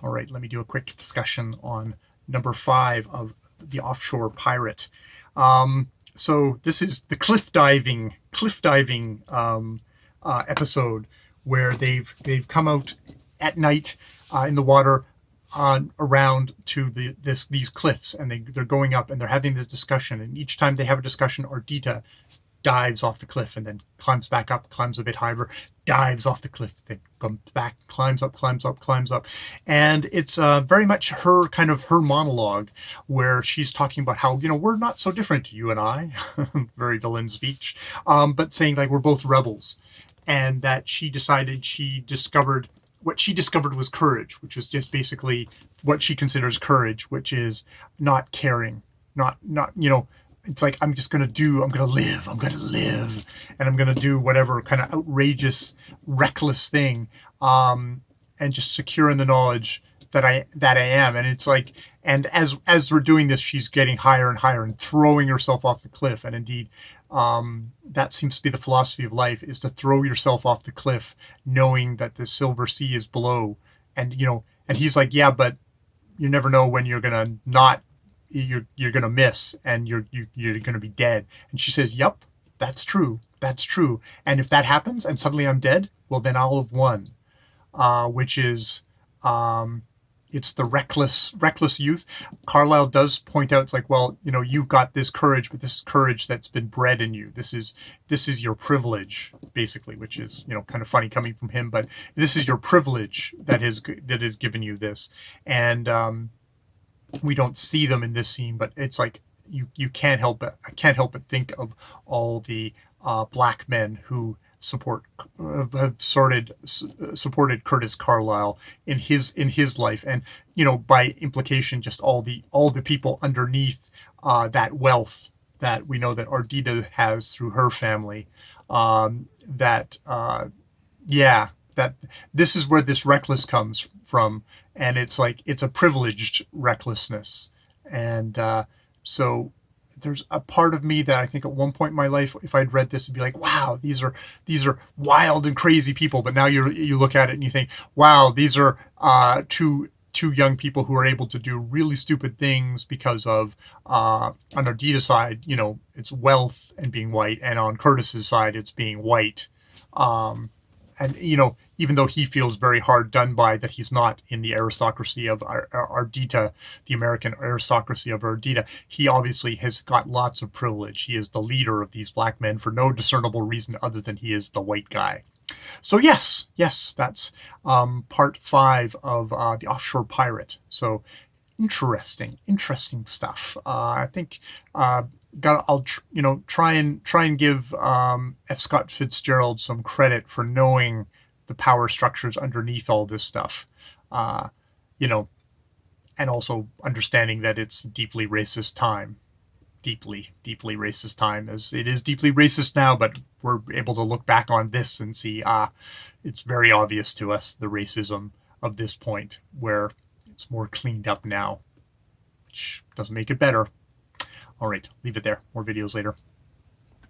All right, let me do a quick discussion on number 5 of the offshore pirate. So this is the cliff diving episode where they've come out at night in the water around to these cliffs, and they're going up and they're having this discussion, and each time they have a discussion, Ardita dives off the cliff and then climbs back up, climbs a bit higher, dives off the cliff, then comes back, climbs up. And it's very much her monologue where she's talking about how, we're not so different, you and I, very villain speech, but saying like we're both rebels, and that what she discovered was courage, which is just basically what she considers courage, which is not caring, not it's like, I'm going to live, and I'm going to do whatever kind of outrageous, reckless thing, and just secure in the knowledge that I am. And it's like, and as we're doing this, she's getting higher and higher and throwing herself off the cliff. And indeed, that seems to be the philosophy of life, is to throw yourself off the cliff, knowing that the silver sea is below. And, and he's like, yeah, but you never know when you're going to not, you're going to miss, and you're going to be dead. And she says, yep, that's true. And if that happens and suddenly I'm dead, well, then I'll have won, which is, it's the reckless youth. Carlyle does point out, it's like, well, you've got this courage, but this is courage that's been bred in you. This is your privilege, basically, which is, kind of funny coming from him, but this is your privilege that has given you this. And, we don't see them in this scene, but it's like I can't help but think of all the black men who have supported Curtis Carlyle in his life, and by implication, just all the people underneath that wealth that we know that Ardita has through her family. That this is where this reckless comes from. And it's like, it's a privileged recklessness. And so there's a part of me that I think at one point in my life, if I'd read this, it'd be like, wow, these are wild and crazy people. But now you look at it and you think, wow, these are two young people who are able to do really stupid things because of, on Ardita's side, it's wealth and being white, and on Curtis's side, it's being white. And, even though he feels very hard done by that he's not in the aristocracy of Ardita, the American aristocracy of Ardita, he obviously has got lots of privilege. He is the leader of these black men for no discernible reason other than he is the white guy. So yes, that's part 5 of the Offshore Pirate. So interesting stuff. I think I'll try and give F. Scott Fitzgerald some credit for knowing the power structures underneath all this stuff, and also understanding that it's deeply racist time, deeply racist time, as it is deeply racist now, but we're able to look back on this and see, it's very obvious to us, the racism of this point, where it's more cleaned up now, which doesn't make it better. All right, leave it there. More videos later.